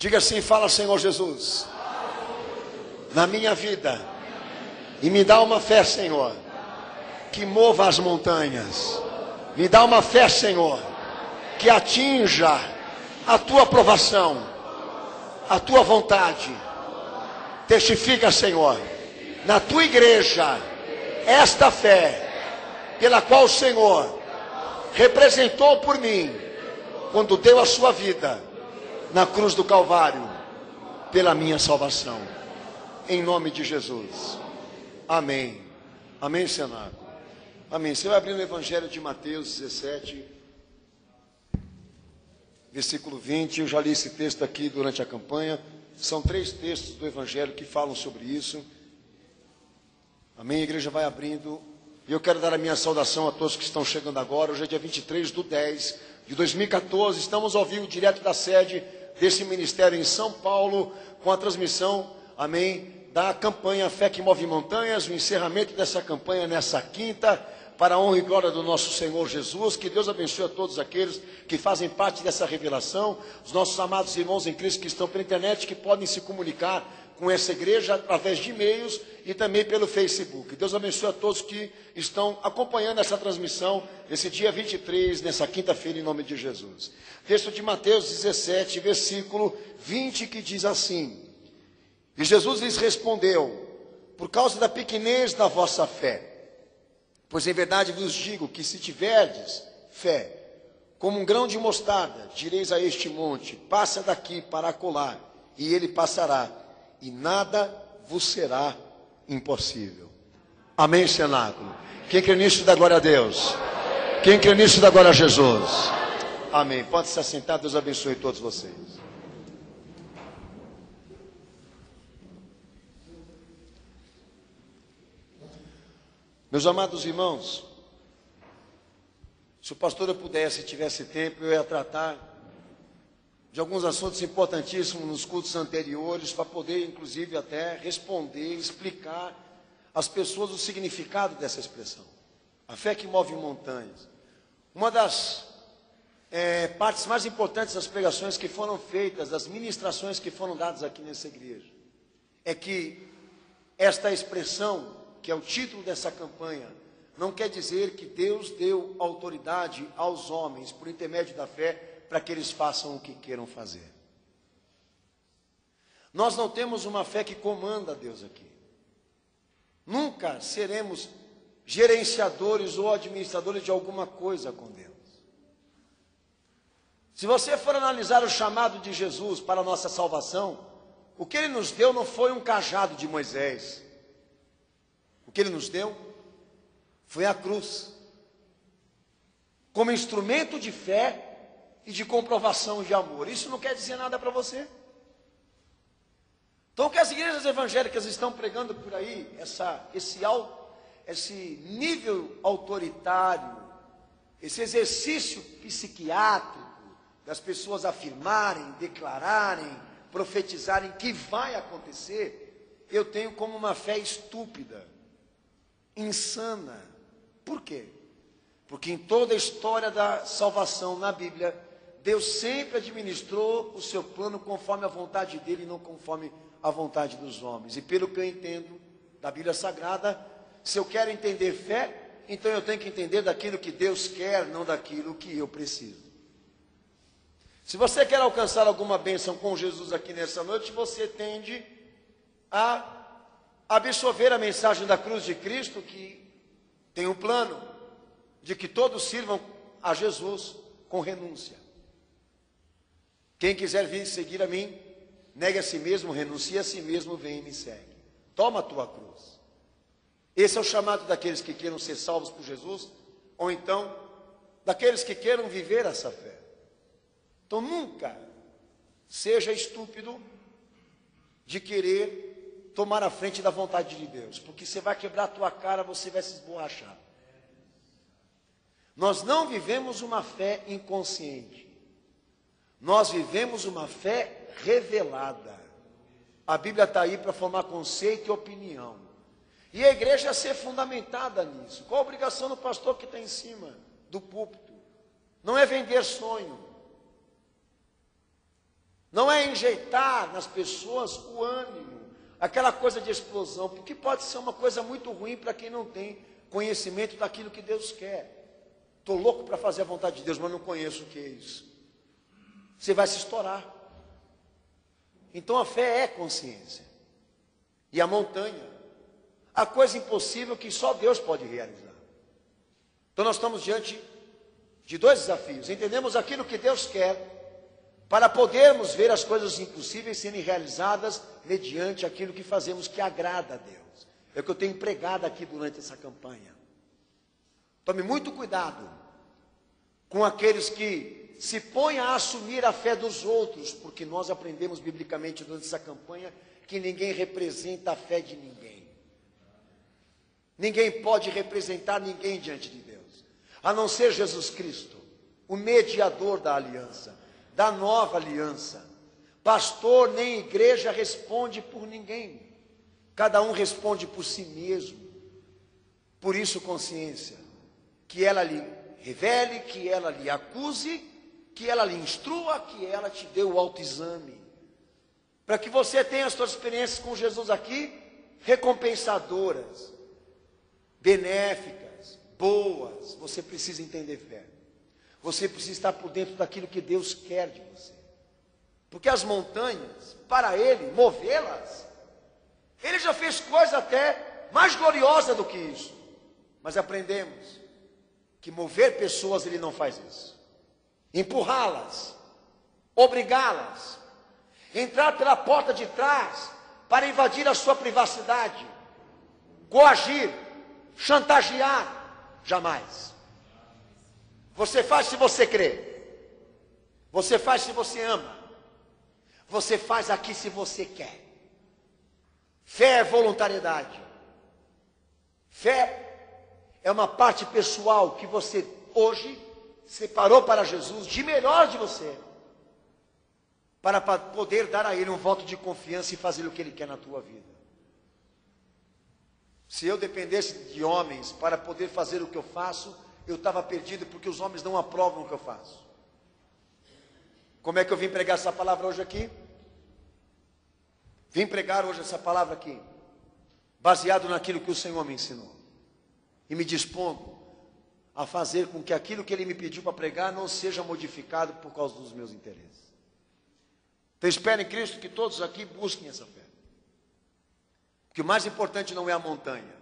Diga assim, fala, Senhor Jesus, na minha vida, e me dá uma fé, Senhor, que mova as montanhas. Me dá uma fé, Senhor, que atinja a tua aprovação, a tua vontade. Testifica, Senhor, na tua igreja, esta fé, pela qual o Senhor representou por mim, quando deu a sua vida na cruz do Calvário, pela minha salvação. Em nome de Jesus. Amém. Amém, Senado. Amém. Você vai abrir no Evangelho de Mateus 17, versículo 20. Eu já li esse texto aqui durante a campanha. São 3 textos do Evangelho que falam sobre isso. Amém. A igreja vai abrindo. E eu quero dar a minha saudação a todos que estão chegando agora. Hoje é dia 23/10 de 2014. Estamos ao vivo direto da sede desse ministério em São Paulo, com a transmissão, amém, da campanha Fé que Move Montanhas, o encerramento dessa campanha nessa quinta, para a honra e glória do nosso Senhor Jesus. Que Deus abençoe a todos aqueles que fazem parte dessa revelação, os nossos amados irmãos em Cristo que estão pela internet, que podem se comunicar com essa igreja através de e-mails e também pelo Facebook. Deus abençoe a todos que estão acompanhando essa transmissão nesse dia 23, nessa quinta-feira, em nome de Jesus. Texto de Mateus 17, versículo 20, que diz assim: E Jesus lhes respondeu: por causa da pequenez da vossa fé, pois em verdade vos digo que se tiverdes fé, como um grão de mostarda, direis a este monte: passa daqui para acolá, e ele passará, e nada vos será impossível. Amém, cenáculo? Quem crê nisso, dá glória a Deus. Quem crê nisso, dá glória a Jesus. Amém. Pode se assentar, Deus abençoe todos vocês. Meus amados irmãos, se o pastor eu pudesse, tivesse tempo, eu ia tratar de alguns assuntos importantíssimos nos cultos anteriores, para poder, inclusive, até responder, explicar às pessoas o significado dessa expressão. A fé que move montanhas. Uma das partes mais importantes das pregações que foram feitas, das ministrações que foram dadas aqui nessa igreja, é que esta expressão, que é o título dessa campanha, não quer dizer que Deus deu autoridade aos homens, por intermédio da fé, para que eles façam o que queiram fazer. Nós não temos uma fé que comanda Deus aqui. Nunca seremos gerenciadores ou administradores de alguma coisa com Deus. Se você for analisar o chamado de Jesus para a nossa salvação, o que Ele nos deu não foi um cajado de Moisés. O que Ele nos deu foi a cruz, como instrumento de fé e de comprovação de amor. Isso não quer dizer nada para você. Então, o que as igrejas evangélicas estão pregando por aí, esse nível autoritário, esse exercício psiquiátrico das pessoas afirmarem, declararem, profetizarem que vai acontecer, eu tenho como uma fé estúpida, insana. Por quê? Porque em toda a história da salvação na Bíblia, Deus sempre administrou o seu plano conforme a vontade dele e não conforme a vontade dos homens. E pelo que eu entendo da Bíblia Sagrada, se eu quero entender fé, então eu tenho que entender daquilo que Deus quer, não daquilo que eu preciso. Se você quer alcançar alguma bênção com Jesus aqui nessa noite, você tende a absorver a mensagem da cruz de Cristo, que tem um plano de que todos sirvam a Jesus com renúncia. Quem quiser vir seguir a mim, negue a si mesmo, renuncie a si mesmo, vem e me segue. Toma a tua cruz. Esse é o chamado daqueles que queiram ser salvos por Jesus, ou então, daqueles que queiram viver essa fé. Então, nunca seja estúpido de querer tomar a frente da vontade de Deus, porque você vai quebrar a tua cara, você vai se esborrachar. Nós não vivemos uma fé inconsciente. Nós vivemos uma fé revelada. A Bíblia está aí para formar conceito e opinião. E a igreja ser fundamentada nisso. Qual a obrigação do pastor que está em cima do púlpito? Não é vender sonho. Não é injetar nas pessoas o ânimo, aquela coisa de explosão, porque pode ser uma coisa muito ruim para quem não tem conhecimento daquilo que Deus quer. Estou louco para fazer a vontade de Deus, mas não conheço o que é isso. Você vai se estourar. Então a fé é consciência. E a montanha, a coisa impossível que só Deus pode realizar. Então nós estamos diante de dois desafios. Entendemos aquilo que Deus quer, para podermos ver as coisas impossíveis serem realizadas mediante aquilo que fazemos que agrada a Deus. É o que eu tenho pregado aqui durante essa campanha. Tome muito cuidado com aqueles que se põem a assumir a fé dos outros, porque nós aprendemos biblicamente durante essa campanha que ninguém representa a fé de ninguém. Ninguém pode representar ninguém diante de Deus, a não ser Jesus Cristo, o mediador da aliança, da nova aliança. Pastor nem igreja responde por ninguém. Cada um responde por si mesmo. Por isso, consciência, que ela lhe revele, que ela lhe acuse, que ela lhe instrua, que ela te dê o autoexame. Para que você tenha as suas experiências com Jesus aqui, recompensadoras, benéficas, boas. Você precisa entender fé. Você precisa estar por dentro daquilo que Deus quer de você. Porque as montanhas, para Ele, movê-las, Ele já fez coisa até mais gloriosa do que isso. Mas aprendemos que mover pessoas Ele não faz isso. Empurrá-las, obrigá-las, entrar pela porta de trás para invadir a sua privacidade, coagir, chantagear, jamais. Você faz se você crê. Você faz se você ama. Você faz aqui se você quer. Fé é voluntariedade. Fé é uma parte pessoal que você hoje separou para Jesus de melhor de você, para poder dar a Ele um voto de confiança e fazer o que Ele quer na tua vida. Se eu dependesse de homens para poder fazer o que eu faço, eu estava perdido, porque os homens não aprovam o que eu faço. Como é que eu vim pregar essa palavra hoje aqui? Vim pregar hoje essa palavra aqui, baseado naquilo que o Senhor me ensinou, e me dispondo a fazer com que aquilo que Ele me pediu para pregar não seja modificado por causa dos meus interesses. Então espero em Cristo que todos aqui busquem essa fé. Porque o mais importante não é a montanha.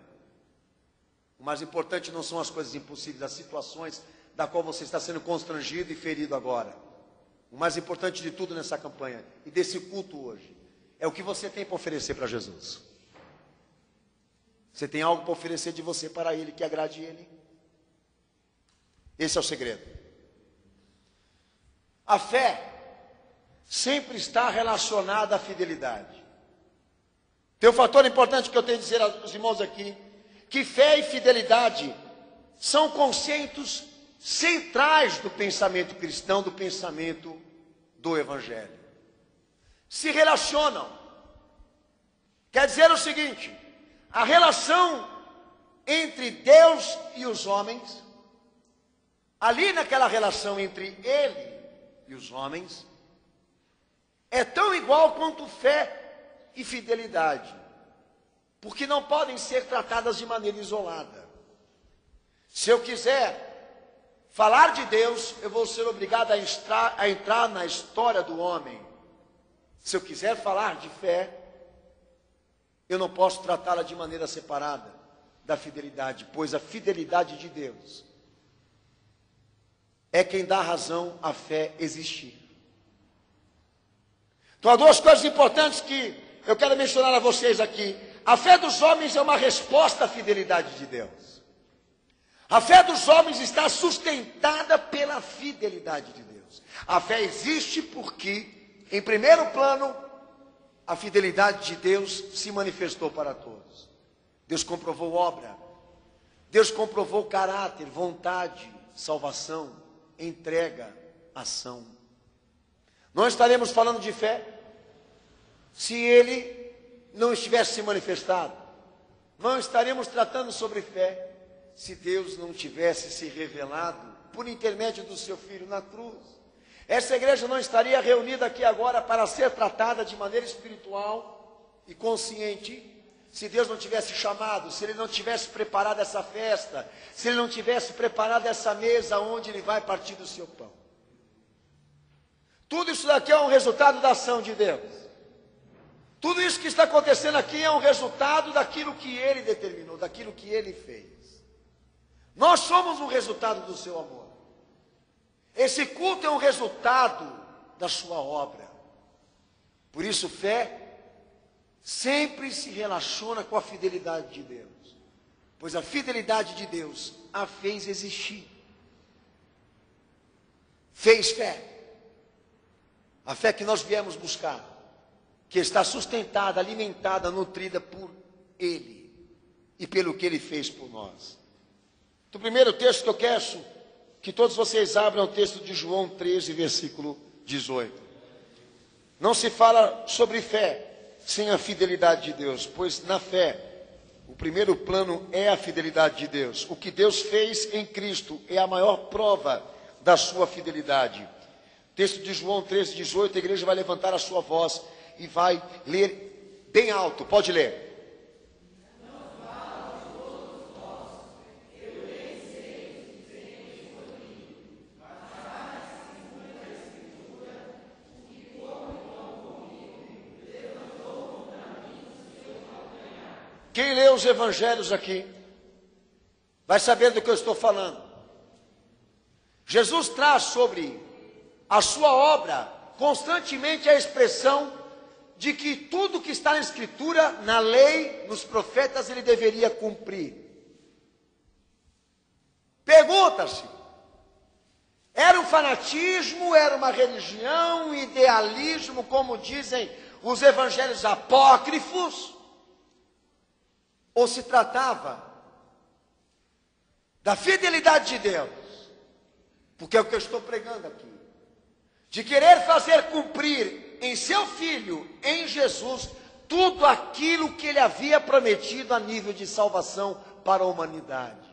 O mais importante não são as coisas impossíveis, as situações da qual você está sendo constrangido e ferido agora. O mais importante de tudo nessa campanha e desse culto hoje é o que você tem para oferecer para Jesus. Você tem algo para oferecer de você para Ele que agrade Ele? Esse é o segredo. A fé sempre está relacionada à fidelidade. Tem um fator importante que eu tenho a dizer aos irmãos aqui, que fé e fidelidade são conceitos centrais do pensamento cristão, do pensamento do Evangelho. Se relacionam. Quer dizer o seguinte, a relação entre Deus e os homens, ali naquela relação entre Ele e os homens, é tão igual quanto fé e fidelidade, porque não podem ser tratadas de maneira isolada. Se eu quiser falar de Deus, eu vou ser obrigado a entrar na história do homem. Se eu quiser falar de fé, eu não posso tratá-la de maneira separada da fidelidade, pois a fidelidade de Deus é quem dá razão à fé existir. Então há duas coisas importantes que eu quero mencionar a vocês aqui. A fé dos homens é uma resposta à fidelidade de Deus. A fé dos homens está sustentada pela fidelidade de Deus. A fé existe porque, em primeiro plano, a fidelidade de Deus se manifestou para todos. Deus comprovou obra. Deus comprovou caráter, vontade, salvação, entrega, ação. Não estaremos falando de fé se Ele não estivesse se manifestado. Não estaremos tratando sobre fé se Deus não tivesse se revelado por intermédio do seu Filho na cruz. Essa igreja não estaria reunida aqui agora para ser tratada de maneira espiritual e consciente, se Deus não tivesse chamado, se Ele não tivesse preparado essa festa, se Ele não tivesse preparado essa mesa onde Ele vai partir do seu pão. Tudo isso daqui é um resultado da ação de Deus. Tudo isso que está acontecendo aqui é um resultado daquilo que Ele determinou, daquilo que Ele fez. Nós somos um resultado do seu amor. Esse culto é um resultado da sua obra. Por isso, fé sempre se relaciona com a fidelidade de Deus, pois a fidelidade de Deus a fez existir. Fez fé. A fé que nós viemos buscar, que está sustentada, alimentada, nutrida por Ele e pelo que Ele fez por nós. O primeiro texto que eu quero que todos vocês abram é o texto de João 13, versículo 18. Não se fala sobre fé sem a fidelidade de Deus, pois na fé, o primeiro plano é a fidelidade de Deus. O que Deus fez em Cristo é a maior prova da sua fidelidade. Texto de João 13, 18, a igreja vai levantar a sua voz e vai ler bem alto, pode ler. Quem lê os evangelhos aqui vai saber do que eu estou falando. Jesus traz sobre a sua obra constantemente a expressão de que tudo que está na Escritura, na lei, nos profetas, ele deveria cumprir. Pergunta-se, era um fanatismo, era uma religião, um idealismo, como dizem os evangelhos apócrifos? Ou se tratava da fidelidade de Deus? Porque é o que eu estou pregando aqui. De querer fazer cumprir em seu Filho, em Jesus, tudo aquilo que Ele havia prometido a nível de salvação para a humanidade.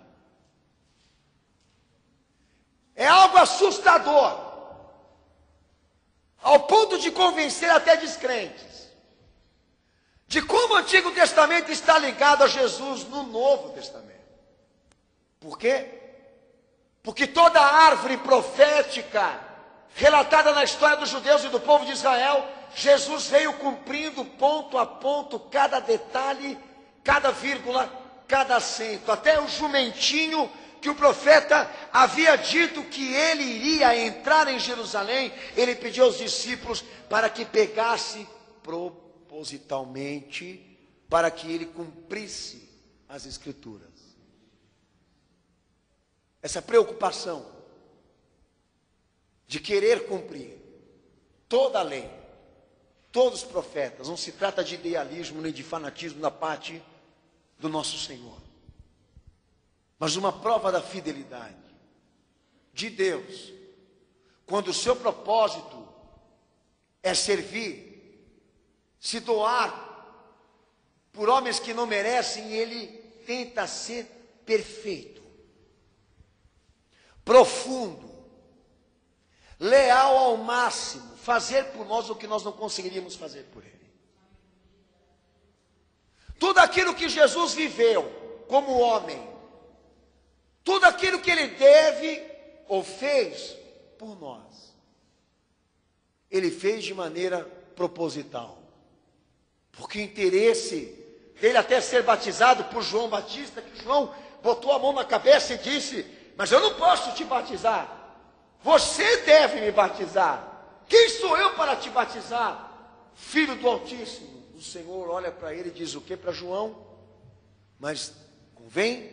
É algo assustador, ao ponto de convencer até descrentes, de como o Antigo Testamento está ligado a Jesus no Novo Testamento. Por quê? Porque toda árvore profética relatada na história dos judeus e do povo de Israel, Jesus veio cumprindo ponto a ponto, cada detalhe, cada vírgula, cada acento. Até o jumentinho que o profeta havia dito que ele iria entrar em Jerusalém, ele pediu aos discípulos para que pegasse propositalmente, para que ele cumprisse as Escrituras. Essa preocupação de querer cumprir toda a lei, todos os profetas, não se trata de idealismo nem de fanatismo da parte do nosso Senhor, mas uma prova da fidelidade de Deus, quando o seu propósito é servir, se doar por homens que não merecem, ele tenta ser perfeito, profundo, leal ao máximo, fazer por nós o que nós não conseguiríamos fazer por Ele. Tudo aquilo que Jesus viveu como homem, tudo aquilo que Ele deve ou fez por nós, Ele fez de maneira proposital. Porque o interesse dele até ser batizado por João Batista, que João botou a mão na cabeça e disse: mas eu não posso te batizar. Você deve me batizar. Quem sou eu para te batizar? Filho do Altíssimo. O Senhor olha para ele e diz o que para João? Mas convém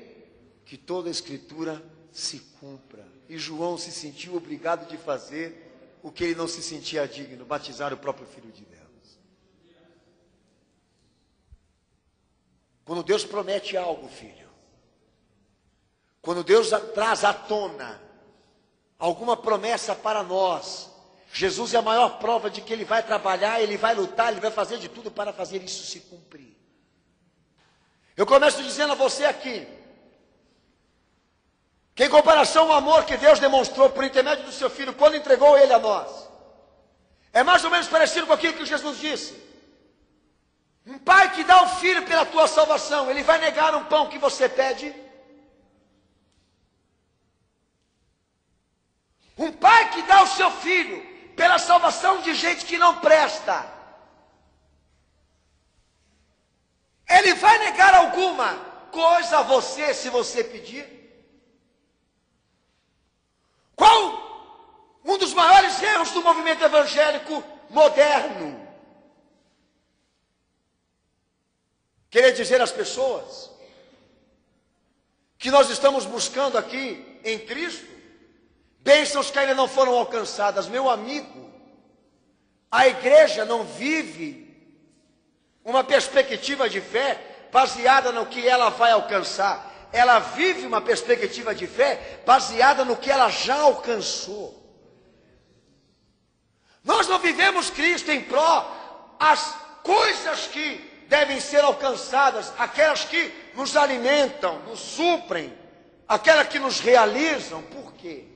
que toda a Escritura se cumpra. E João se sentiu obrigado de fazer o que ele não se sentia digno, batizar o próprio Filho de Deus. Quando Deus promete algo, filho, quando Deus traz à tona alguma promessa para nós, Jesus é a maior prova de que Ele vai trabalhar, Ele vai lutar, Ele vai fazer de tudo para fazer isso se cumprir. Eu começo dizendo a você aqui, Que em comparação ao amor que Deus demonstrou por intermédio do seu Filho, quando entregou Ele a nós, é mais ou menos parecido com aquilo que Jesus disse. Um pai que dá o filho pela tua salvação, ele vai negar um pão que você pede? Um pai que dá o seu filho pela salvação de gente que não presta, ele vai negar alguma coisa a você se você pedir? Qual um dos maiores erros do movimento evangélico moderno? Querer dizer às pessoas que nós estamos buscando aqui em Cristo bênçãos que ainda não foram alcançadas. Meu amigo, a igreja não vive uma perspectiva de fé baseada no que ela vai alcançar. Ela vive uma perspectiva de fé baseada no que ela já alcançou. Nós não vivemos Cristo em pró as coisas que devem ser alcançadas, aquelas que nos alimentam, nos suprem, aquelas que nos realizam. Por quê?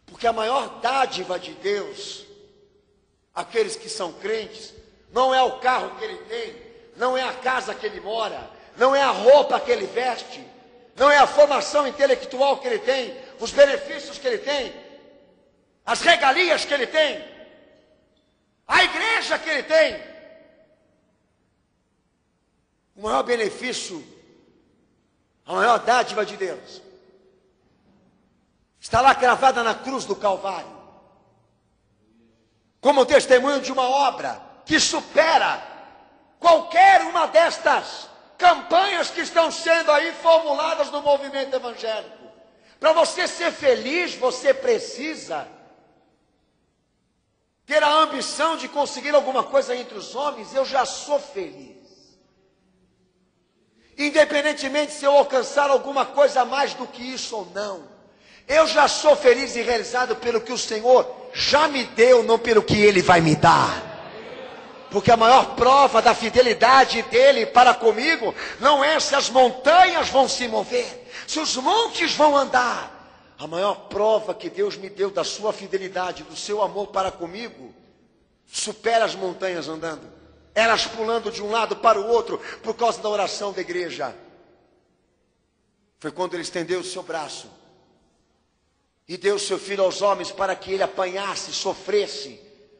Porque a maior dádiva de Deus, aqueles que são crentes, não é o carro que ele tem, não é a casa que ele mora, não é a roupa que ele veste, não é a formação intelectual que ele tem, os benefícios que ele tem, as regalias que ele tem, a igreja que ele tem. O maior benefício, a maior dádiva de Deus, está lá cravada na cruz do Calvário, como testemunho de uma obra que supera qualquer uma destas campanhas que estão sendo aí formuladas no movimento evangélico. Para você ser feliz, você precisa ter a ambição de conseguir alguma coisa entre os homens. Eu já sou feliz. Independentemente se eu alcançar alguma coisa a mais do que isso ou não, eu já sou feliz e realizado pelo que o Senhor já me deu, não pelo que Ele vai me dar. Porque a maior prova da fidelidade dEle para comigo não é se as montanhas vão se mover, se os montes vão andar. A maior prova que Deus me deu da sua fidelidade, do seu amor para comigo, supera as montanhas andando, elas pulando de um lado para o outro por causa da oração da igreja. Foi quando Ele estendeu o seu braço e deu o seu Filho aos homens para que Ele apanhasse, sofresse,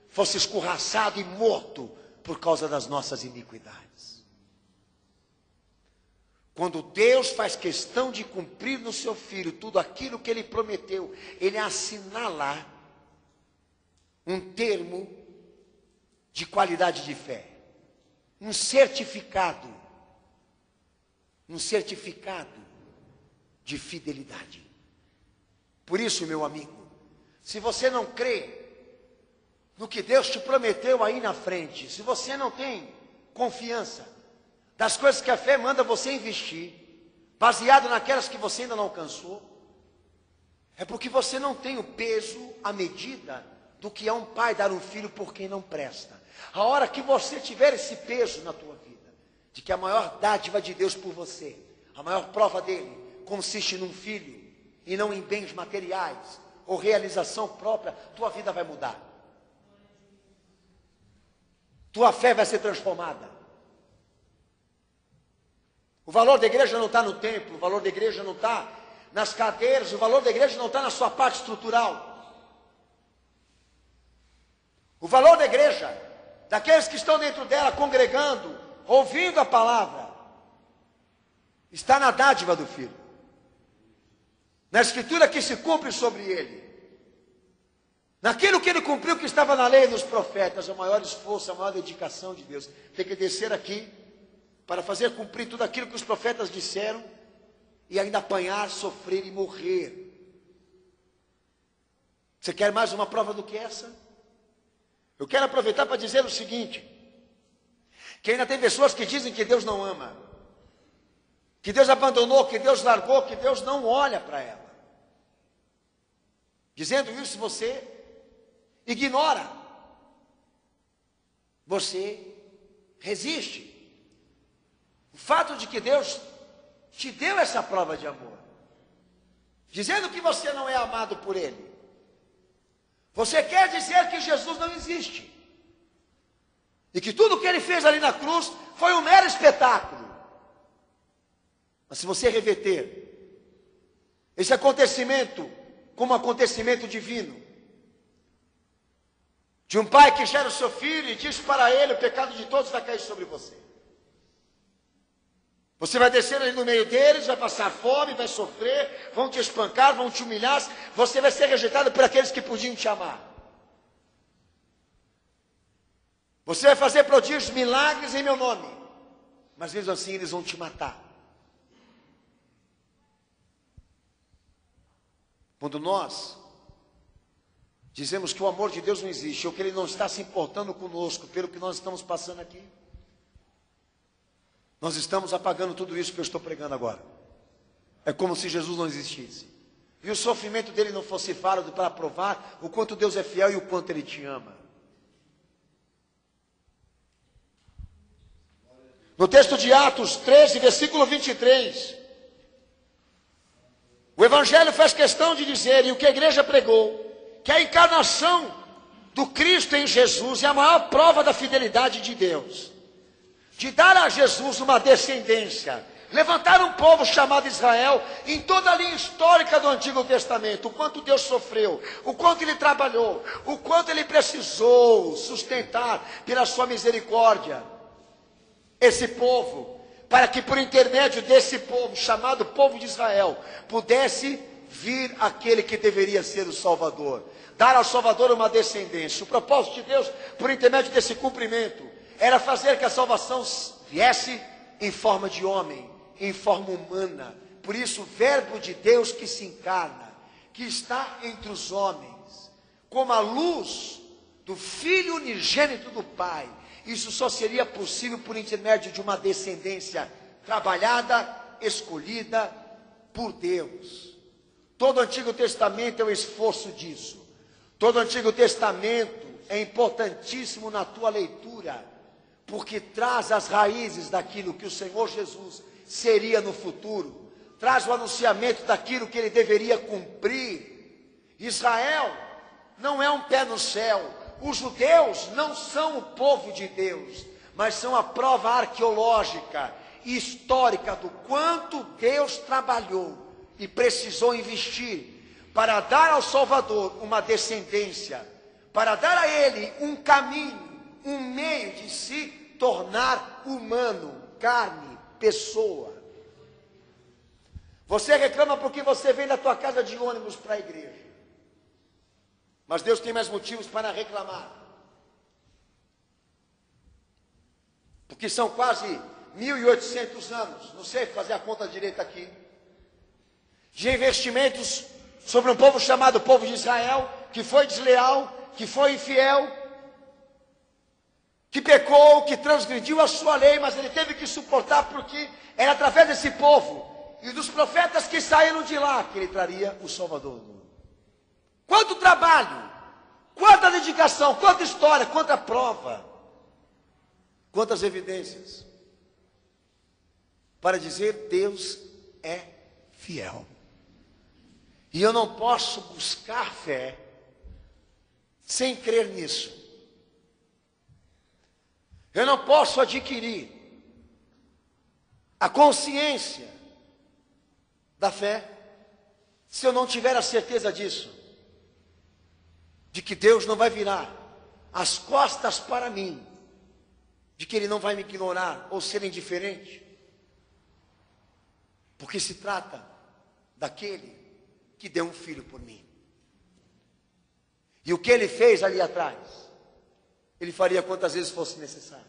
fosse escorraçado e morto por causa das nossas iniquidades. Quando Deus faz questão de cumprir no seu Filho tudo aquilo que Ele prometeu, Ele assinala um termo de qualidade de fé, um certificado de fidelidade. Por isso, meu amigo, se você não crê no que Deus te prometeu aí na frente, se você não tem confiança das coisas que a fé manda você investir, baseado naquelas que você ainda não alcançou, é porque você não tem o peso, a medida do que é um pai dar um filho por quem não presta. A hora que você tiver esse peso na tua vida, de que a maior dádiva de Deus por você, a maior prova dele, consiste num filho e não em bens materiais ou realização própria, tua vida vai mudar. Tua fé vai ser transformada. O valor da igreja não está no templo, o valor da igreja não está nas cadeiras, o valor da igreja não está na sua parte estrutural. O valor da igreja, daqueles que estão dentro dela congregando, ouvindo a palavra, está na dádiva do Filho, na escritura que se cumpre sobre ele, naquilo que ele cumpriu que estava na lei dos profetas. O maior esforço, a maior dedicação de Deus tem que descer aqui para fazer cumprir tudo aquilo que os profetas disseram e ainda apanhar, sofrer e morrer. Você quer mais uma prova do que essa? Eu quero aproveitar para dizer o seguinte, que ainda tem pessoas que dizem que Deus não ama, que Deus abandonou, que Deus largou, que Deus não olha para ela. Dizendo isso, você ignora, você resiste. O fato de que Deus te deu essa prova de amor, dizendo que você não é amado por Ele. Você quer dizer que Jesus não existe. E que tudo que Ele fez ali na cruz foi um mero espetáculo. Mas se você reverter esse acontecimento como um acontecimento divino, de um pai que gera o seu filho e diz para ele: o pecado de todos vai cair sobre você. Você vai descer ali no meio deles, vai passar fome, vai sofrer, vão te espancar, vão te humilhar, você vai ser rejeitado por aqueles que podiam te amar. Você vai fazer prodígios, milagres em meu nome, mas mesmo assim eles vão te matar. Quando nós dizemos que o amor de Deus não existe, ou que Ele não está se importando conosco pelo que nós estamos passando aqui, nós estamos apagando tudo isso que eu estou pregando agora. É como se Jesus não existisse. E o sofrimento dele não fosse válido para provar o quanto Deus é fiel e o quanto Ele te ama. No texto de Atos 13, versículo 23, o Evangelho faz questão de dizer, e o que a igreja pregou, que a encarnação do Cristo em Jesus é a maior prova da fidelidade de Deus. De dar a Jesus uma descendência, levantar um povo chamado Israel, em toda a linha histórica do Antigo Testamento, o quanto Deus sofreu, o quanto Ele trabalhou, o quanto Ele precisou sustentar pela sua misericórdia esse povo, para que por intermédio desse povo, chamado povo de Israel, pudesse vir aquele que deveria ser o Salvador, dar ao Salvador uma descendência. O propósito de Deus, por intermédio desse cumprimento, era fazer que a salvação viesse em forma de homem, em forma humana. Por isso, o verbo de Deus que se encarna, que está entre os homens, como a luz do Filho unigênito do Pai. Isso só seria possível por intermédio de uma descendência trabalhada, escolhida por Deus. Todo o Antigo Testamento é o esforço disso. Todo o Antigo Testamento é importantíssimo na tua leitura, porque traz as raízes daquilo que o Senhor Jesus seria no futuro, traz o anunciamento daquilo que Ele deveria cumprir. Israel não é um pé no céu, os judeus não são o povo de Deus, mas são a prova arqueológica e histórica do quanto Deus trabalhou e precisou investir para dar ao Salvador uma descendência, para dar a Ele um caminho, um meio de se tornar humano, carne, pessoa. Você reclama porque você vem da tua casa de ônibus para a igreja, mas Deus tem mais motivos para reclamar, porque são quase 1.800 anos, não sei fazer a conta direita aqui, de investimentos sobre um povo chamado povo de Israel, que foi desleal, que foi infiel, que pecou, que transgrediu a sua lei, mas ele teve que suportar, porque era através desse povo e dos profetas que saíram de lá que ele traria o Salvador do mundo. Quanto trabalho, quanta dedicação, quanta história, quanta prova, quantas evidências para dizer: Deus é fiel. E eu não posso buscar fé sem crer nisso. Eu não posso adquirir a consciência da fé se eu não tiver a certeza disso, de que Deus não vai virar as costas para mim, de que Ele não vai me ignorar ou ser indiferente, porque se trata daquele que deu um filho por mim. E o que Ele fez ali atrás, Ele faria quantas vezes fosse necessário.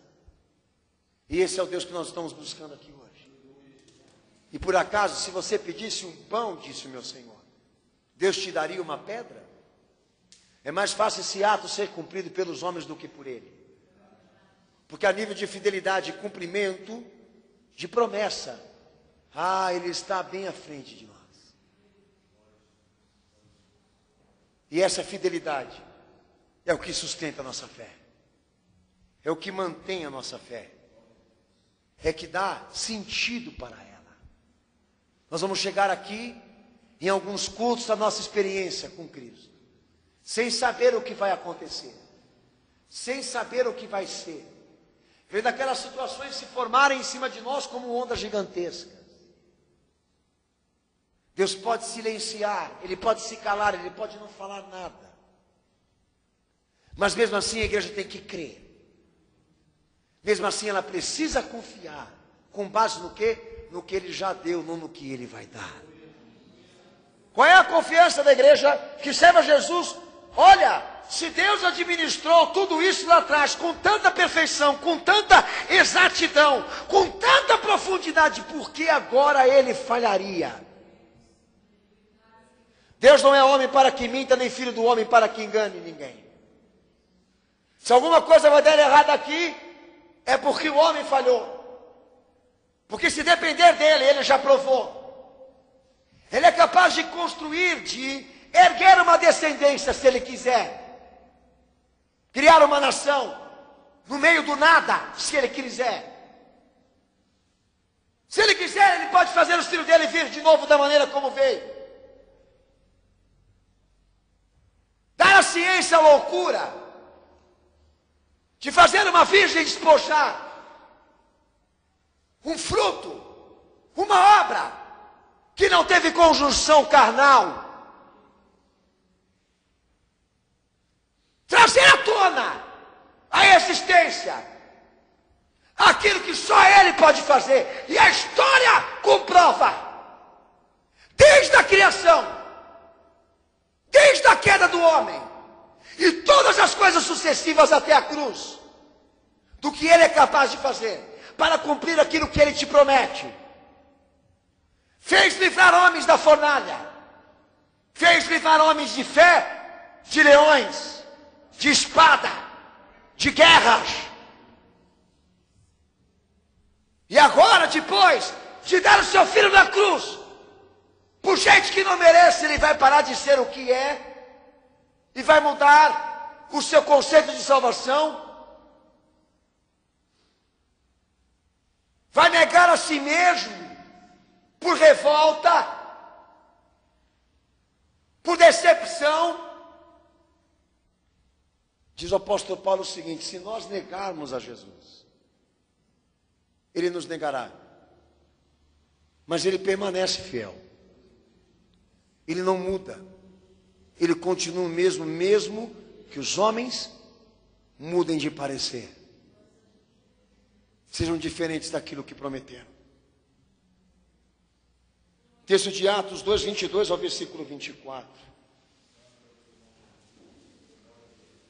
E esse é o Deus que nós estamos buscando aqui hoje. E por acaso, se você pedisse um pão, disse o meu Senhor, Deus te daria uma pedra? É mais fácil esse ato ser cumprido pelos homens do que por Ele. Porque a nível de fidelidade e cumprimento de promessa, Ele está bem à frente de nós. E essa fidelidade é o que sustenta a nossa fé. É o que mantém a nossa fé. É que dá sentido para ela. Nós vamos chegar aqui em alguns cultos da nossa experiência com Cristo, sem saber o que vai acontecer, sem saber o que vai ser, vendo aquelas situações se formarem em cima de nós como ondas gigantescas. Deus pode silenciar, Ele pode se calar, Ele pode não falar nada. Mas mesmo assim a igreja tem que crer. Mesmo assim ela precisa confiar. Com base no quê? No que Ele já deu, não no que Ele vai dar. Qual é a confiança da igreja que serve a Jesus? Olha, se Deus administrou tudo isso lá atrás com tanta perfeição, com tanta exatidão, com tanta profundidade, por que agora Ele falharia? Deus não é homem para que minta, nem filho do homem para que engane ninguém. Se alguma coisa vai dar errado aqui, é porque o homem falhou. Porque se depender dele, ele já provou. Ele é capaz de construir, de erguer uma descendência, se ele quiser. Criar uma nação, no meio do nada, se ele quiser. Se ele quiser, ele pode fazer os filhos dele vir de novo da maneira como veio. Dar à ciência a loucura de fazer uma virgem despojar um fruto, uma obra que não teve conjunção carnal. Trazer à tona a existência, aquilo que só Ele pode fazer. E a história comprova, desde a criação, desde a queda do homem, e todas as coisas sucessivas até a cruz, do que Ele é capaz de fazer, para cumprir aquilo que Ele te promete. Fez livrar homens da fornalha, fez livrar homens de fé, de leões, de espada, de guerras. E agora, depois de dar o seu filho na cruz, por gente que não merece, Ele vai parar de ser o que é, e vai mudar o seu conceito de salvação, vai negar a si mesmo, por revolta, por decepção. Diz o apóstolo Paulo o seguinte: se nós negarmos a Jesus, Ele nos negará, mas Ele permanece fiel, Ele não muda, Ele continua o mesmo, mesmo que os homens mudem de parecer, sejam diferentes daquilo que prometeram. Texto de Atos 2, 22 ao versículo 24.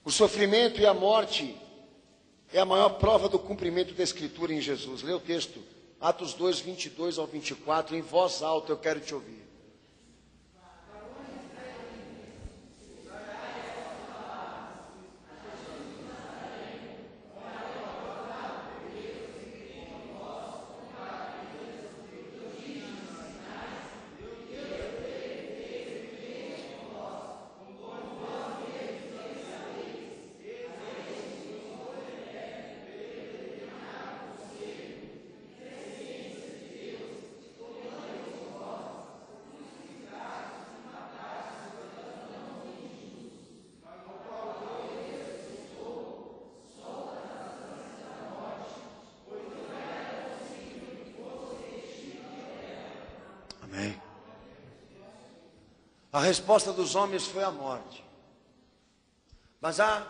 O sofrimento e a morte é a maior prova do cumprimento da Escritura em Jesus. Lê o texto, Atos 2, 22 ao 24, em voz alta, eu quero te ouvir. A resposta dos homens foi a morte. Mas a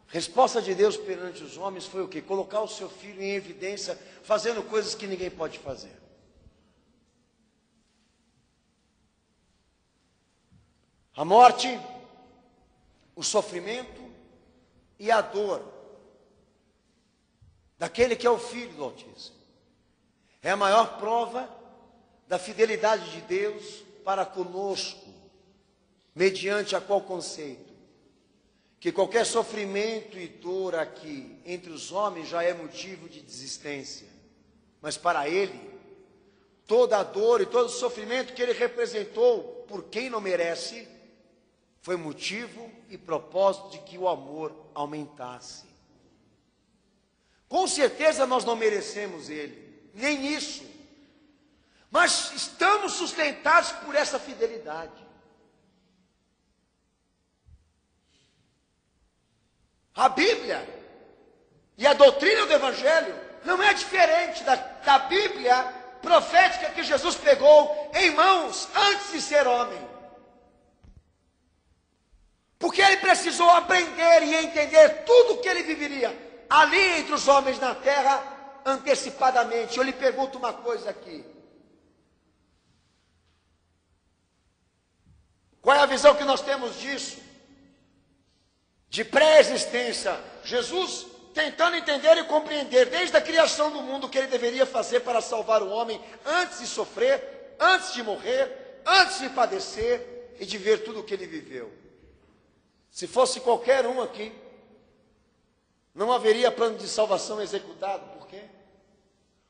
resposta de Deus perante os homens foi o quê? Colocar o seu filho em evidência, fazendo coisas que ninguém pode fazer. A morte, o sofrimento e a dor daquele que é o Filho do Altíssimo é a maior prova da fidelidade de Deus para conosco, mediante a qual conceito? Que qualquer sofrimento e dor aqui entre os homens já é motivo de desistência, mas para Ele, toda a dor e todo o sofrimento que Ele representou por quem não merece, foi motivo e propósito de que o amor aumentasse. Com certeza nós não merecemos Ele, nem isso, Mas estamos sustentados por essa fidelidade. A Bíblia e a doutrina do Evangelho não é diferente da Bíblia profética que Jesus pegou em mãos antes de ser homem. Porque ele precisou aprender e entender tudo o que ele viveria ali entre os homens na terra antecipadamente. Eu lhe pergunto uma coisa aqui. Qual é a visão que nós temos disso? De pré-existência. Jesus tentando entender e compreender desde a criação do mundo o que ele deveria fazer para salvar o homem antes de sofrer, antes de morrer, antes de padecer e de ver tudo o que ele viveu. Se fosse qualquer um aqui, não haveria plano de salvação executado. Por quê?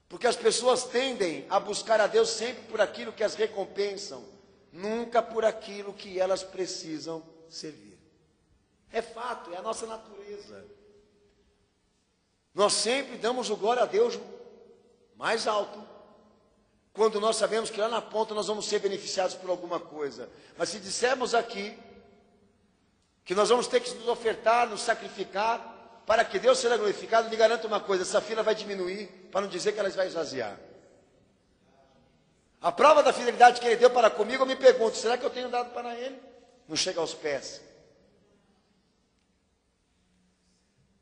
Porque as pessoas tendem a buscar a Deus sempre por aquilo que as recompensam, nunca por aquilo que elas precisam servir. É fato, é a nossa natureza. Nós sempre damos o glória a Deus mais alto, quando nós sabemos que lá na ponta nós vamos ser beneficiados por alguma coisa. Mas se dissermos aqui que nós vamos ter que nos ofertar, nos sacrificar, para que Deus seja glorificado, lhe garanto uma coisa, essa fila vai diminuir, para não dizer que ela vai esvaziar. A prova da fidelidade que ele deu para comigo, eu me pergunto, será que eu tenho dado para ele? Não chega aos pés.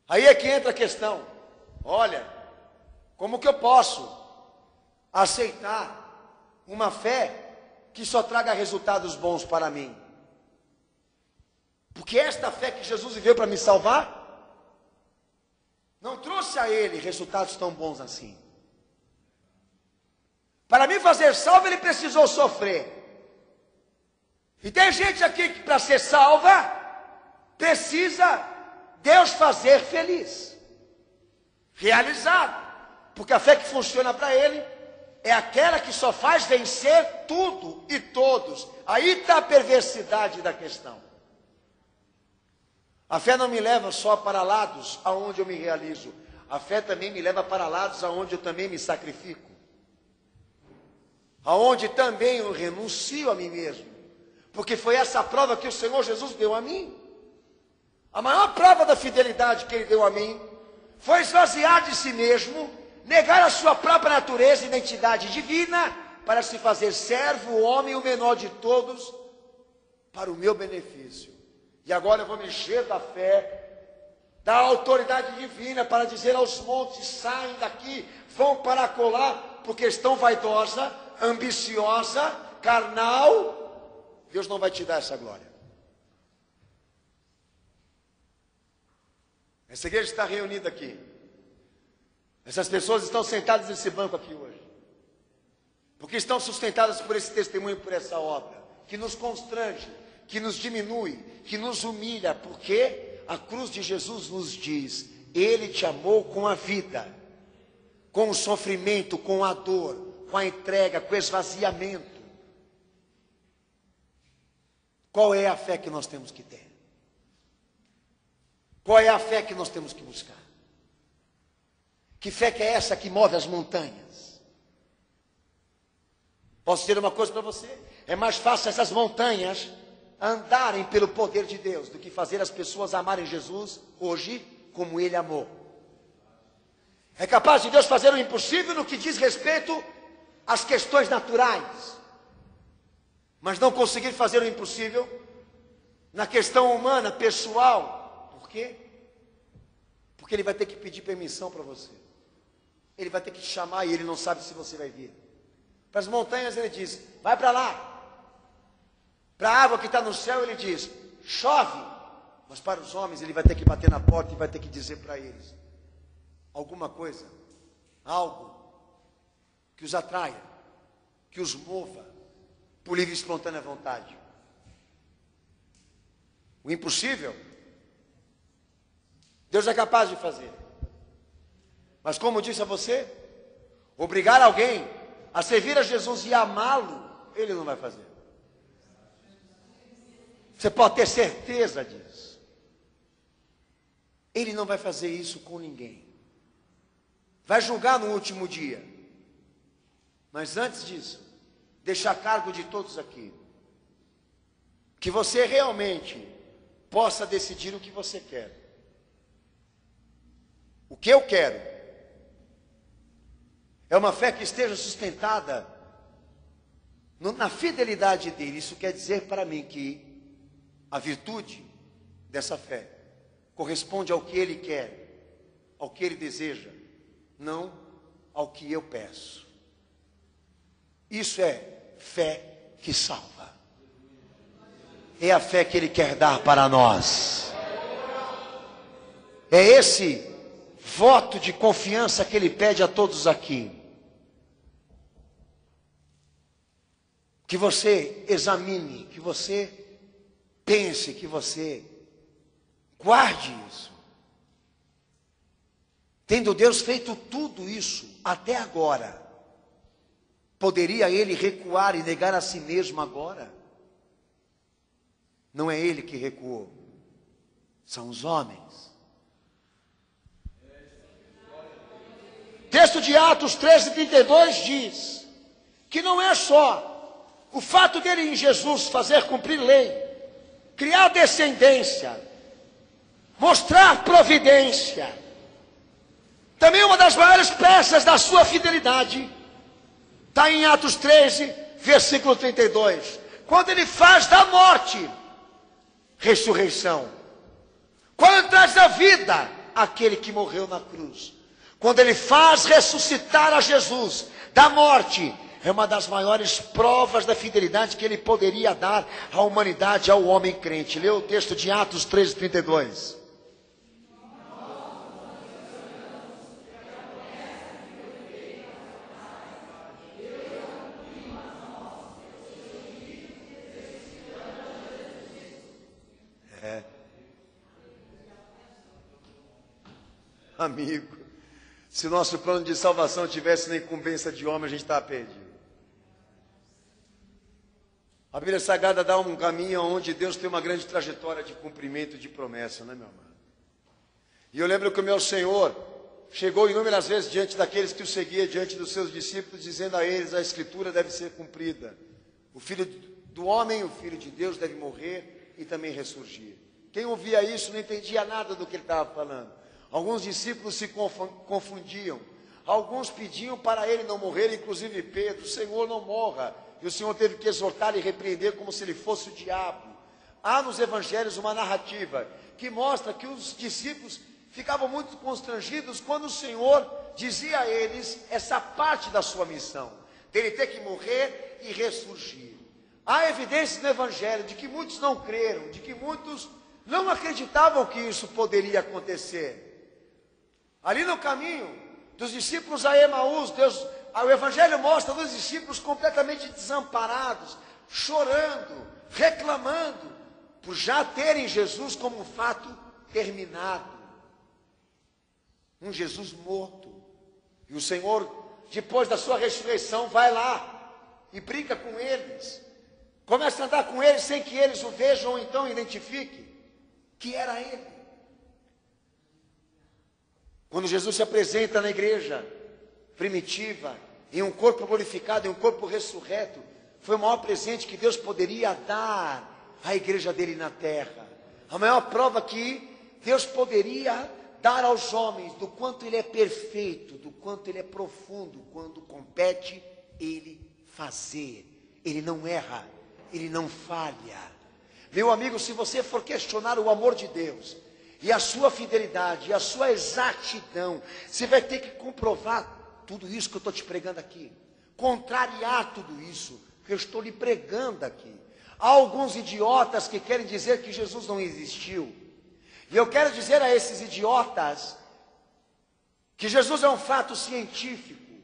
Aí é que entra a questão. Olha, como que eu posso aceitar uma fé que só traga resultados bons para mim? Porque esta fé que Jesus viveu para me salvar, não trouxe a ele resultados tão bons assim. Para me fazer salvo, ele precisou sofrer. E tem gente aqui que para ser salva, precisa Deus fazer feliz, realizado. Porque a fé que funciona para ele é aquela que só faz vencer tudo e todos. Aí está a perversidade da questão. A fé não me leva só para lados aonde eu me realizo. A fé também me leva para lados aonde eu também me sacrifico. Aonde também eu renuncio a mim mesmo. Porque foi essa prova que o Senhor Jesus deu a mim. A maior prova da fidelidade que ele deu a mim foi esvaziar de si mesmo, negar a sua própria natureza e identidade divina para se fazer servo, o homem, o menor de todos, para o meu benefício. E agora eu vou me encher da fé, da autoridade divina para dizer aos montes, saem daqui, vão para acolá, por questão vaidosa, ambiciosa, carnal. Deus não vai te dar essa glória. Essa igreja está reunida aqui. Essas pessoas estão sentadas nesse banco aqui hoje. Porque estão sustentadas por esse testemunho, por essa obra, que nos constrange, que nos diminui, que nos humilha, porque a cruz de Jesus nos diz, ele te amou com a vida, com o sofrimento, com a dor, com a entrega, com o esvaziamento. Qual é a fé que nós temos que ter? Qual é a fé que nós temos que buscar? Que fé que é essa que move as montanhas? Posso dizer uma coisa para você? É mais fácil essas montanhas andarem pelo poder de Deus do que fazer as pessoas amarem Jesus hoje como ele amou. É capaz de Deus fazer o impossível no que diz respeito às questões naturais, mas não conseguir fazer o impossível na questão humana, pessoal. Por quê? Porque ele vai ter que pedir permissão para você. Ele vai ter que te chamar e ele não sabe se você vai vir. Para as montanhas ele diz, vai para lá. Para a água que está no céu ele diz, chove. Mas para os homens ele vai ter que bater na porta e vai ter que dizer para eles alguma coisa, algo que os atraia, que os mova por livre e espontânea vontade. O impossível Deus é capaz de fazer. Mas como disse a você, obrigar alguém a servir a Jesus e amá-lo, ele não vai fazer. Você pode ter certeza disso. Ele não vai fazer isso com ninguém. Vai julgar no último dia. Mas antes disso, deixar a cargo de todos aqui, que você realmente possa decidir o que você quer. O que eu quero é uma fé que esteja sustentada na fidelidade dele. Isso quer dizer para mim que a virtude dessa fé corresponde ao que ele quer, ao que ele deseja, não ao que eu peço. Isso é fé que salva. É a fé que ele quer dar para nós. É esse voto de confiança que ele pede a todos aqui. Que você examine, que você pense, que você guarde isso. Tendo Deus feito tudo isso até agora, poderia ele recuar e negar a si mesmo agora? Não é ele que recuou, são os homens. Texto de Atos 13:32 diz que não é só o fato dele em Jesus fazer cumprir lei, criar descendência, mostrar providência. Também uma das maiores peças da sua fidelidade está em Atos 13, versículo 32. Quando ele faz da morte ressurreição. Quando traz a vida aquele que morreu na cruz. Quando ele faz ressuscitar a Jesus da morte, é uma das maiores provas da fidelidade que ele poderia dar à humanidade, ao homem crente. Lê o texto de Atos 13:32. Amigo, se o nosso plano de salvação tivesse na incumbência de homem, a gente estava perdido. A Bíblia Sagrada dá um caminho onde Deus tem uma grande trajetória de cumprimento de promessa, né, meu amado? E eu lembro que o meu Senhor chegou inúmeras vezes diante daqueles que o seguia, diante dos seus discípulos, dizendo a eles: a Escritura deve ser cumprida. O Filho do Homem, o Filho de Deus, deve morrer e também ressurgir. Quem ouvia isso não entendia nada do que ele estava falando. Alguns discípulos se confundiam. Alguns pediam para ele não morrer, inclusive Pedro: Senhor, não morra. E o Senhor teve que exortar e repreender como se ele fosse o diabo. Há nos evangelhos uma narrativa que mostra que os discípulos ficavam muito constrangidos quando o Senhor dizia a eles essa parte da sua missão, dele ter que morrer e ressurgir. Há evidências no evangelho de que muitos não creram, de que muitos não acreditavam que isso poderia acontecer. Ali no caminho dos discípulos a Emaús, o evangelho mostra os discípulos completamente desamparados, chorando, reclamando, por já terem Jesus como um fato terminado. Um Jesus morto. E o Senhor, depois da sua ressurreição, vai lá e brinca com eles. Começa a andar com eles sem que eles o vejam ou então identifiquem que era ele. Quando Jesus se apresenta na igreja primitiva, em um corpo glorificado, em um corpo ressurreto, foi o maior presente que Deus poderia dar à igreja dele na terra. A maior prova que Deus poderia dar aos homens do quanto ele é perfeito, do quanto ele é profundo, quando compete ele fazer. Ele não erra, ele não falha. Meu amigo, se você for questionar o amor de Deus, e a sua fidelidade, e a sua exatidão, você vai ter que comprovar tudo isso que eu estou te pregando aqui, contrariar tudo isso que eu estou lhe pregando aqui. Há alguns idiotas que querem dizer que Jesus não existiu, e eu quero dizer a esses idiotas que Jesus é um fato científico,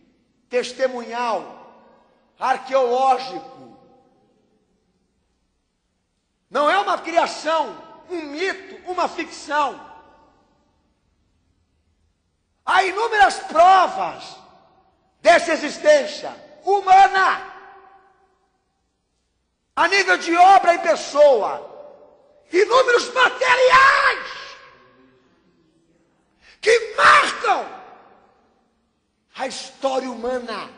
testemunhal, arqueológico, não é uma criação, um mito, uma ficção. Há inúmeras provas dessa existência humana, a nível de obra e pessoa, inúmeros materiais que marcam a história humana.